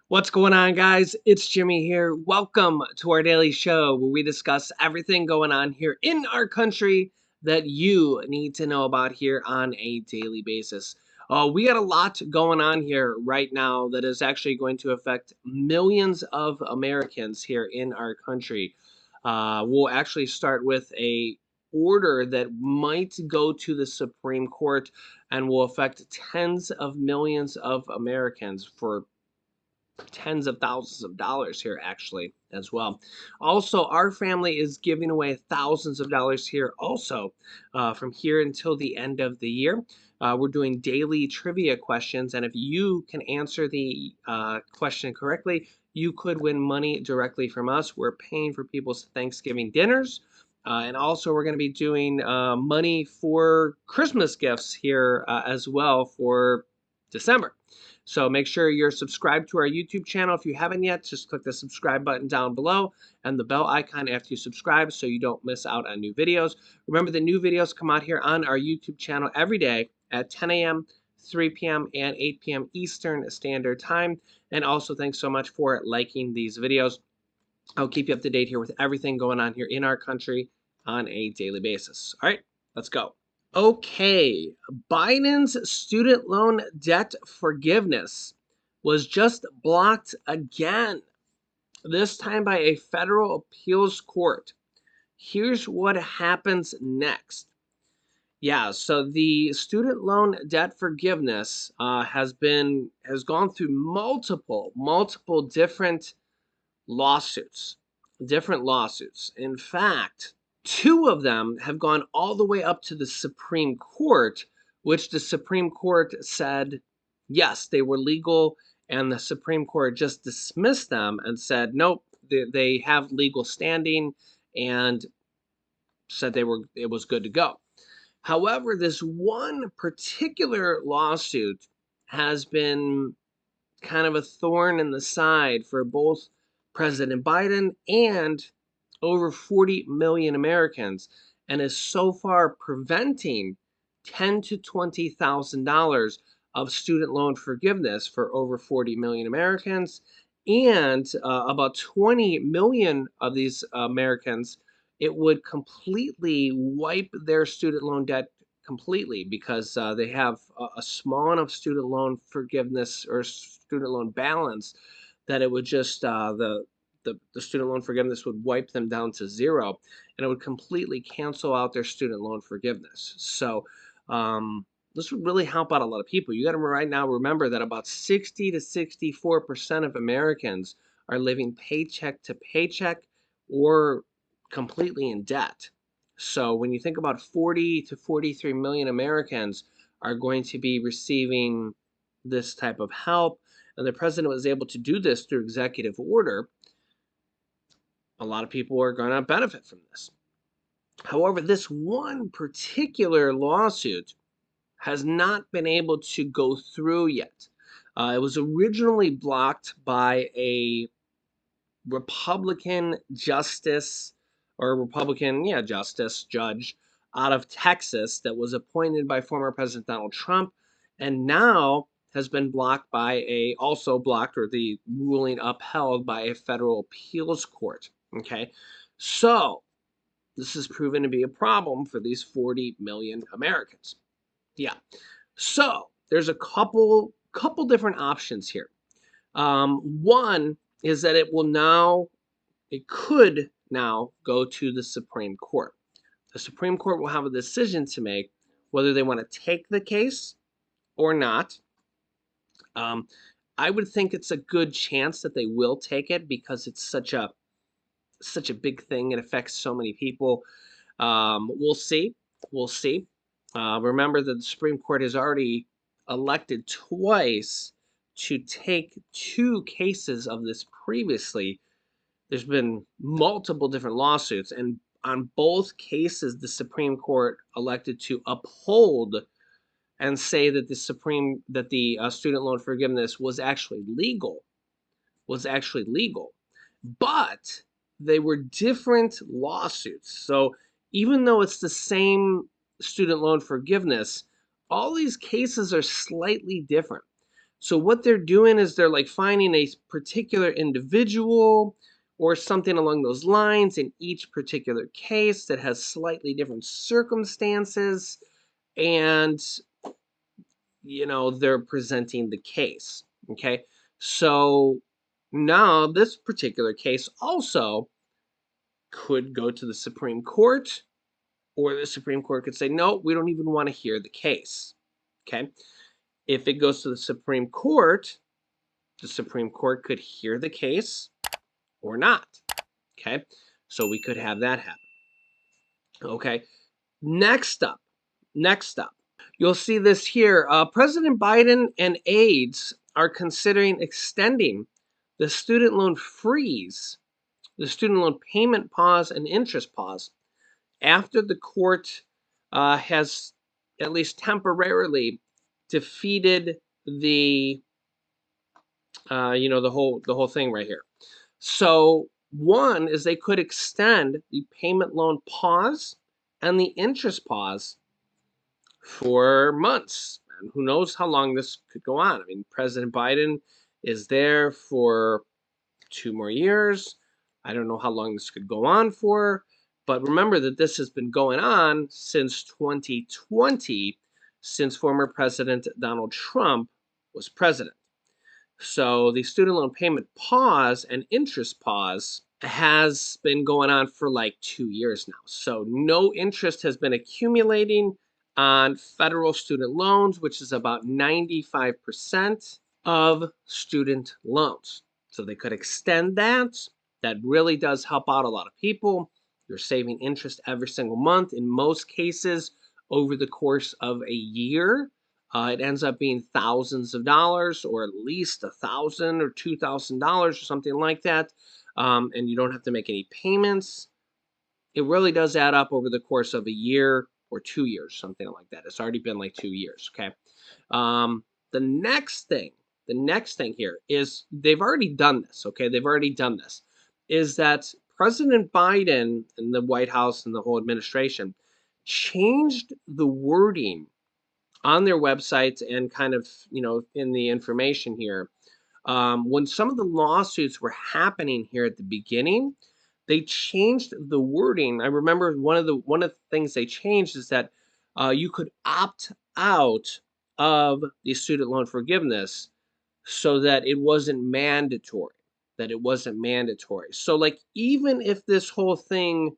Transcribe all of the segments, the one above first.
What's going on, guys? It's Jimmy here. Welcome to our daily show where we discuss everything going on here in our country that you need to know about here on a daily basis. We got a lot going on here right now that is actually going to affect millions of Americans here in our country. We'll actually start with a order that might go to the Supreme Court and will affect tens of millions of Americans for tens of thousands of dollars here actually as well. Also, our family is giving away thousands of dollars here also from here until the end of the year. We're doing daily trivia questions, and if you can answer the question correctly, you could win money directly from us. We're paying for people's Thanksgiving dinners. And also, we're going to be doing money for Christmas gifts here as well for December. So make sure you're subscribed to our YouTube channel. If you haven't yet, just click the subscribe button down below and the bell icon after you subscribe so you don't miss out on new videos. Remember, the new videos come out here on our YouTube channel every day at 10 a.m., 3 p.m., and 8 p.m. Eastern Standard Time. And also, thanks so much for liking these videos. I'll keep you up to date here with everything going on here in our country on a daily basis. All right, let's go. Okay, Biden's student loan debt forgiveness was just blocked again, this time by a federal appeals court. Here's what happens next. Yeah, so the student loan debt forgiveness has gone through multiple lawsuits, different lawsuits. In fact, two of them have gone all the way up to the Supreme Court, which the Supreme Court said, yes, they were legal, and the Supreme Court just dismissed them and said, nope, they have legal standing, and said it was good to go. However, this one particular lawsuit has been kind of a thorn in the side for both President Biden and over 40 million Americans, and is so far preventing $10,000 to $20,000 of student loan forgiveness for over 40 million Americans, and about 20 million of these Americans, it would completely wipe their student loan debt completely because they have a small enough student loan forgiveness or student loan balance that it would just the student loan forgiveness would wipe them down to zero, and it would completely cancel out their student loan forgiveness. So this would really help out a lot of people. You got to right now remember that about 60 to 64% of Americans are living paycheck to paycheck or completely in debt. So when you think about 40 to 43 million Americans are going to be receiving this type of help, and the president was able to do this through executive order, a lot of people are going to benefit from this. However, this one particular lawsuit has not been able to go through yet. It was originally blocked by a Republican justice justice judge out of Texas that was appointed by former President Donald Trump, and now has been blocked by the ruling upheld by a federal appeals court. Okay, so this has proven to be a problem for these 40 million Americans. Yeah, so there's a couple different options here. One is that it could now go to the Supreme Court. The Supreme Court will have a decision to make whether they want to take the case or not. I would think it's a good chance that they will take it because it's such a big thing. It affects so many people. We'll see. We'll see. Remember that the Supreme Court has already elected twice to take two cases of this previously. There's been multiple different lawsuits, and on both cases, the Supreme Court elected to uphold and say that the student loan forgiveness was actually legal. But they were different lawsuits. So even though it's the same student loan forgiveness, all these cases are slightly different. So what they're doing is they're like finding a particular individual or something along those lines in each particular case that has slightly different circumstances, and they're presenting the case. Okay, so now this particular case also could go to the Supreme Court, or the Supreme Court could say, no, we don't even want to hear the case. Okay, if it goes to the Supreme Court, the Supreme Court could hear the case or not. Okay, so we could have that happen. Okay, next up, you'll see this here. President Biden and aides are considering extending the student loan freeze, the student loan payment pause and interest pause after the court has at least temporarily defeated the the whole thing right here. So one is they could extend the payment loan pause and the interest pause for months. And who knows how long this could go on. I mean, President Biden is there for 2 more years. I don't know how long this could go on for, but remember that this has been going on since 2020, since former President Donald Trump was president. So the student loan payment pause and interest pause has been going on for like 2 years now. So no interest has been accumulating on federal student loans, which is about 95% of student loans. So they could extend that. That really does help out a lot of people. You're saving interest every single month. In most cases, over the course of a year, it ends up being thousands of dollars, or at least $1,000 or $2,000 or something like that. And you don't have to make any payments. It really does add up over the course of a year or 2 years, something like that. It's already been like 2 years. Okay. The next thing here is they've already done this. Okay. They've already done this. Is that President Biden and the White House and the whole administration changed the wording on their websites and kind of, in the information here. When some of the lawsuits were happening here at the beginning, they changed the wording. I remember one of the things they changed is that you could opt out of the student loan forgiveness so that it wasn't mandatory. So, like, even if this whole thing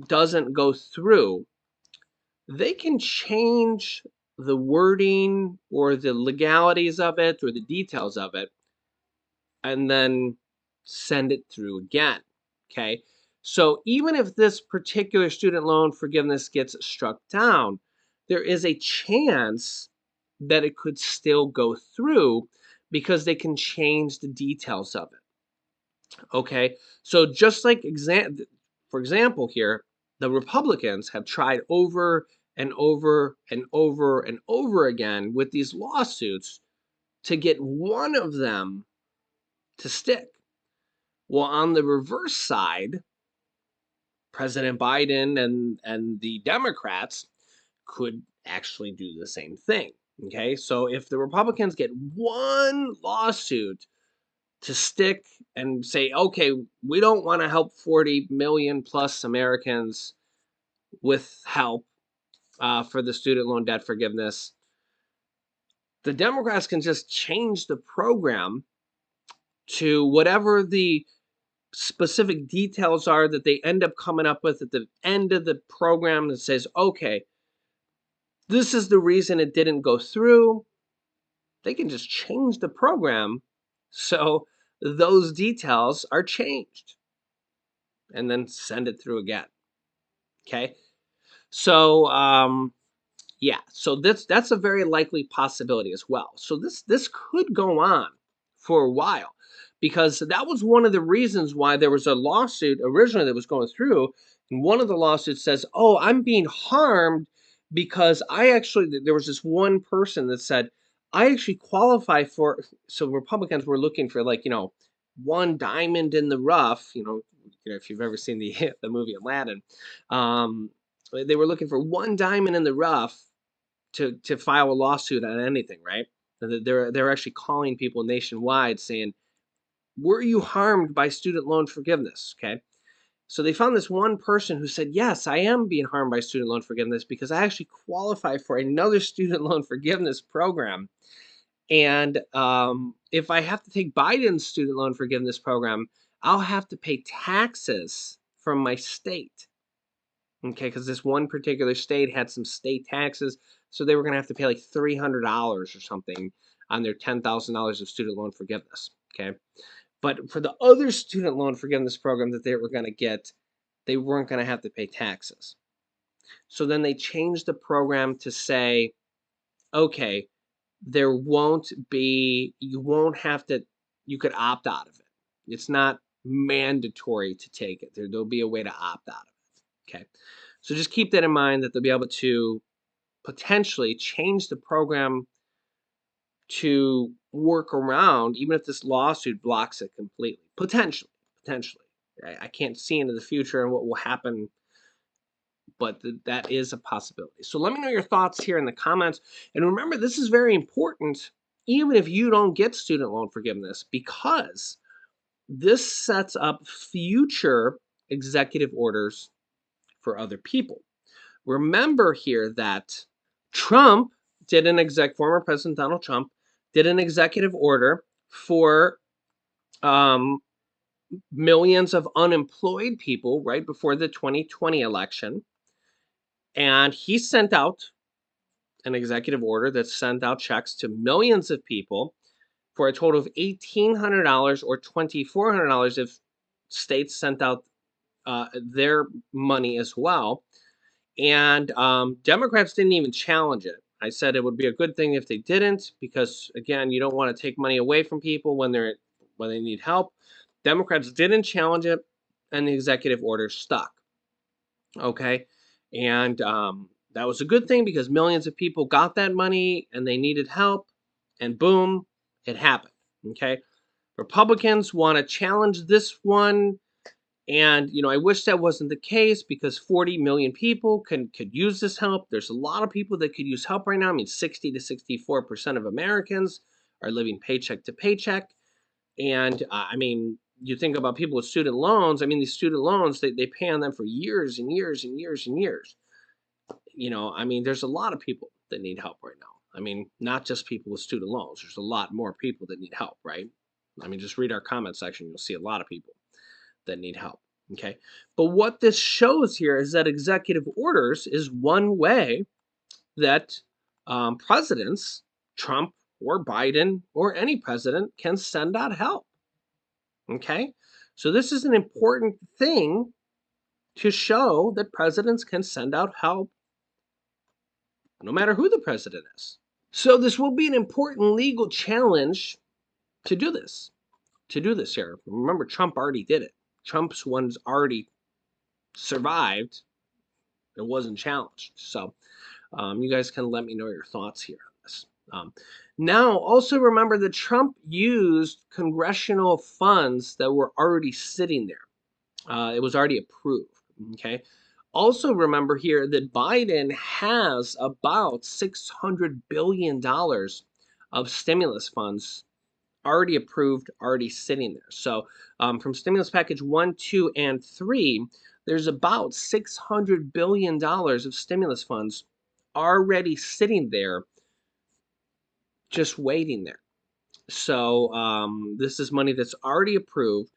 doesn't go through, they can change the wording or the legalities of it or the details of it and then send it through again. Okay. So even if this particular student loan forgiveness gets struck down, there is a chance that it could still go through because they can change the details of it. Okay. So just like for example here, the Republicans have tried over and over and over and over again with these lawsuits to get one of them to stick. Well, on the reverse side, President Biden and the Democrats could actually do the same thing. Okay, so if the Republicans get one lawsuit to stick and say, okay, we don't want to help 40 million plus Americans with help for the student loan debt forgiveness, the Democrats can just change the program to whatever the specific details are that they end up coming up with at the end of the program that says, okay, this is the reason it didn't go through. They can just change the program so those details are changed and then send it through again. Okay. So, yeah, so that's a very likely possibility as well. So this could go on for a while because that was one of the reasons why there was a lawsuit originally that was going through. And one of the lawsuits says, "Oh, I'm being harmed because there was this one person that said I actually qualify for." So Republicans were looking for, like, one diamond in the rough. If you've ever seen the the movie Aladdin. Um, they were looking for one diamond in the rough to file a lawsuit on anything, right? They're actually calling people nationwide saying, were you harmed by student loan forgiveness? Okay. So they found this one person who said, yes, I am being harmed by student loan forgiveness because I actually qualify for another student loan forgiveness program. And if I have to take Biden's student loan forgiveness program, I'll have to pay taxes from my state. Okay, because this one particular state had some state taxes, so they were going to have to pay like $300 or something on their $10,000 of student loan forgiveness. Okay, but for the other student loan forgiveness program that they were going to get, they weren't going to have to pay taxes. So then they changed the program to say, okay, there won't be, you won't have to, you could opt out of it. It's not mandatory to take it. There'll be a way to opt out of it. Okay. So just keep that in mind that they'll be able to potentially change the program to work around, even if this lawsuit blocks it completely. Potentially. Potentially. I can't see into the future and what will happen, but that is a possibility. So let me know your thoughts here in the comments. And remember, this is very important, even if you don't get student loan forgiveness, because this sets up future executive orders for other people. Remember here that Trump did former President Donald Trump did an executive order for um, millions of unemployed people right before the 2020 election. And he sent out an executive order that sent out checks to millions of people for a total of $1,800 or $2,400 if states sent out their money as well. And Democrats didn't even challenge it. I said it would be a good thing if they didn't, because again, you don't want to take money away from people when they need help. Democrats didn't challenge it, and the executive order stuck. Okay, and that was a good thing because millions of people got that money and they needed help, and boom, it happened. Okay, Republicans want to challenge this one, and I wish that wasn't the case because 40 million people could use this help. There's a lot of people that could use help right now. I mean, 60 to 64% of Americans are living paycheck to paycheck. And I mean, you think about people with student loans. I mean, these student loans, they pay on them for years and years and years and years. I mean, there's a lot of people that need help right now. I mean, not just people with student loans. There's a lot more people that need help, right? I mean, just read our comment section. You'll see a lot of people that need help. Okay. But what this shows here is that executive orders is one way that presidents, Trump or Biden or any president, can send out help. Okay. So this is an important thing to show that presidents can send out help no matter who the president is. So this will be an important legal challenge to do this. Here. Remember, Trump already did it. Trump's one's already survived. It wasn't challenged. So you guys can let me know your thoughts here on this. Now, also remember that Trump used congressional funds that were already sitting there. It was already approved. Okay. Also remember here that Biden has about $600 billion of stimulus funds already approved, already sitting there. So from stimulus package 1, 2, and 3, there's about $600 billion of stimulus funds already sitting there, just waiting there. So this is money that's already approved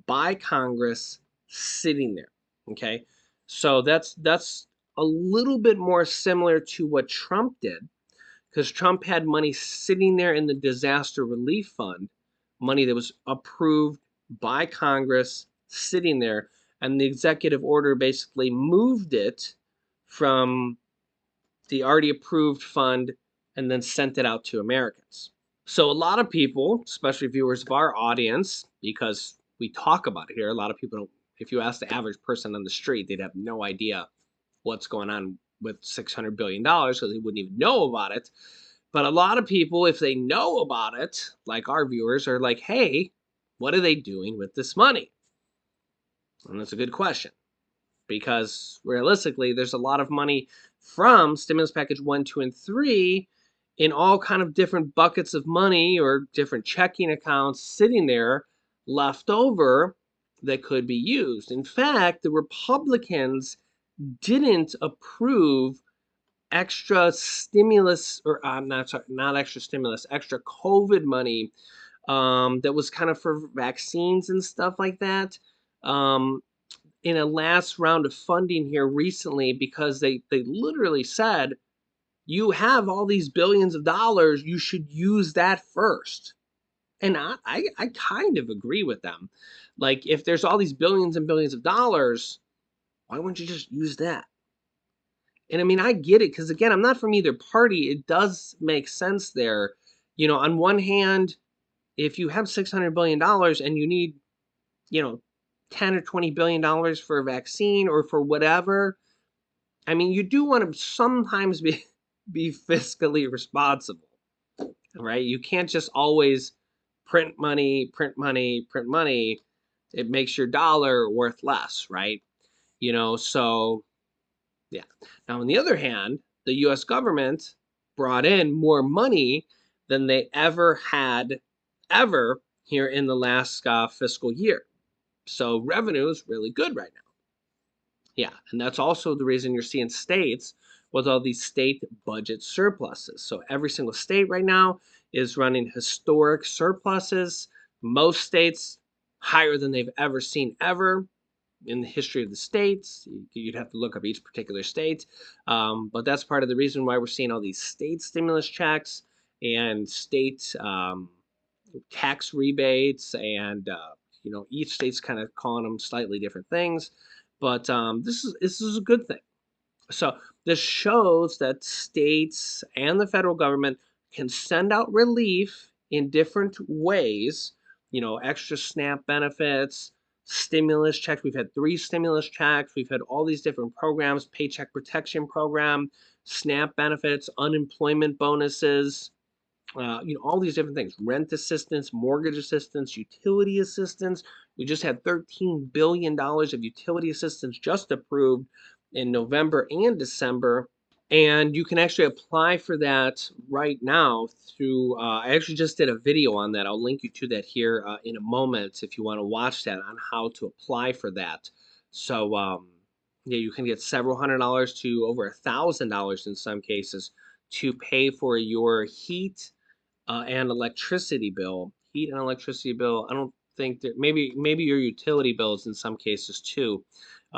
by Congress, sitting there. Okay, so that's a little bit more similar to what Trump did, because Trump had money sitting there in the disaster relief fund, money that was approved by Congress, sitting there, and the executive order basically moved it from the already approved fund and then sent it out to Americans. So a lot of people, especially viewers of our audience, because we talk about it here, a lot of people don't, if you ask the average person on the street, they'd have no idea what's going on with $600 billion because they wouldn't even know about it. But a lot of people, if they know about it, like our viewers, are like, hey, what are they doing with this money? And that's a good question, because realistically, there's a lot of money from stimulus package 1, 2, and 3 in all kind of different buckets of money or different checking accounts sitting there left over that could be used. In fact, the Republicans didn't approve extra stimulus, or not sorry, not extra stimulus, extra COVID money that was kind of for vaccines and stuff like that. Um, in a last round of funding here recently, because they literally said, you have all these billions of dollars, you should use that first. And I kind of agree with them. Like, if there's all these billions and billions of dollars, why wouldn't you just use that? And I mean, I get it, because again, I'm not from either party. It does make sense there. On one hand, if you have $600 billion and you need, you know, 10 or $20 billion for a vaccine or for whatever, I mean, you do want to sometimes be fiscally responsible, right? You can't just always print money, print money, print money. It makes your dollar worth less, right? So yeah. Now, on the other hand, the US government brought in more money than they ever here in the last fiscal year. So revenue is really good right now. Yeah, and that's also the reason you're seeing states with all these state budget surpluses. So every single state right now is running historic surpluses. Most states higher than they've ever seen ever in the history of the states. You'd have to look up each particular state. But that's part of the reason why we're seeing all these state stimulus checks and state tax rebates, and each state's kind of calling them slightly different things. But this is a good thing. So this shows that states and the federal government can send out relief in different ways. Extra SNAP benefits, stimulus checks. We've had 3 stimulus checks. We've had all these different programs: Paycheck Protection Program, SNAP benefits, unemployment bonuses. All these different things: rent assistance, mortgage assistance, utility assistance. We just had $13 billion of utility assistance just approved in November and December. And you can actually apply for that right now through, I actually just did a video on that. I'll link you to that here in a moment if you want to watch that on how to apply for that. So, yeah, you can get several $100s to over $1,000 in some cases to pay for your heat and electricity bill. Heat and electricity bill. I don't think that, maybe your utility bills in some cases too.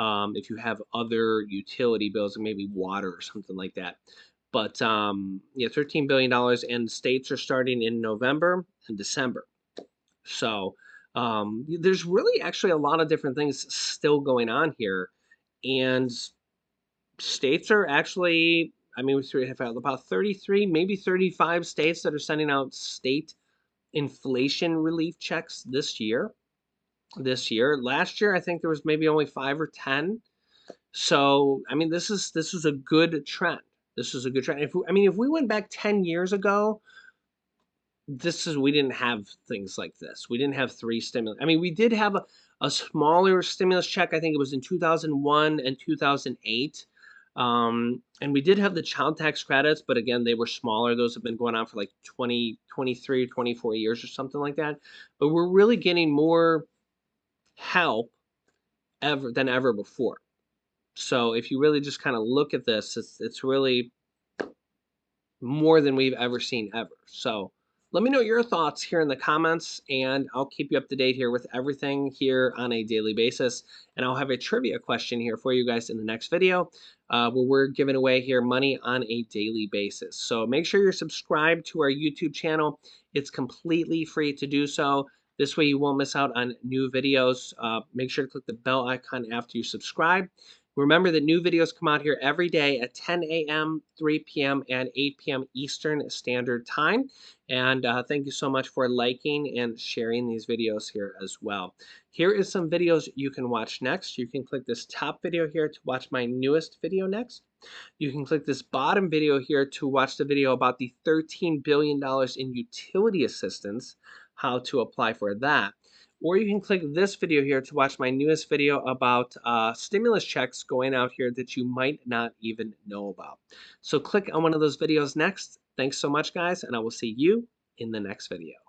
If you have other utility bills, and maybe water or something like that. But yeah, $13 billion, and states are starting in November and December. So there's really actually a lot of different things still going on here, and states are actually, I mean, we have about 33, maybe 35 states that are sending out state inflation relief checks this year. Last year, I think there was maybe only 5 or 10. So, I mean, this is a good trend. This is a good trend. If we went back 10 years ago, we didn't have things like this. We didn't have 3 stimulus. I mean, we did have a smaller stimulus check. I think it was in 2001 and 2008. And we did have the child tax credits, but again, they were smaller. Those have been going on for like 20, 23, 24 years or something like that. But we're really getting more help than ever before. So if you really just kind of look at this, it's really more than we've ever seen ever. So let me know your thoughts here in the comments, and I'll keep you up to date here with everything here on a daily basis. And I'll have a trivia question here for you guys in the next video where we're giving away here money on a daily basis. So make sure you're subscribed to our YouTube channel. It's completely free to do so. This way you won't miss out on new videos. Make sure to click the bell icon after you subscribe. Remember that new videos come out here every day at 10 a.m., 3 p.m., and 8 p.m. Eastern Standard Time. And thank you so much for liking and sharing these videos here as well. Here is some videos you can watch next. You can click this top video here to watch my newest video next. You can click this bottom video here to watch the video about the $13 billion in utility assistance, how to apply for that. Or you can click this video here to watch my newest video about stimulus checks going out here that you might not even know about. So click on one of those videos next. Thanks so much, guys, and I will see you in the next video.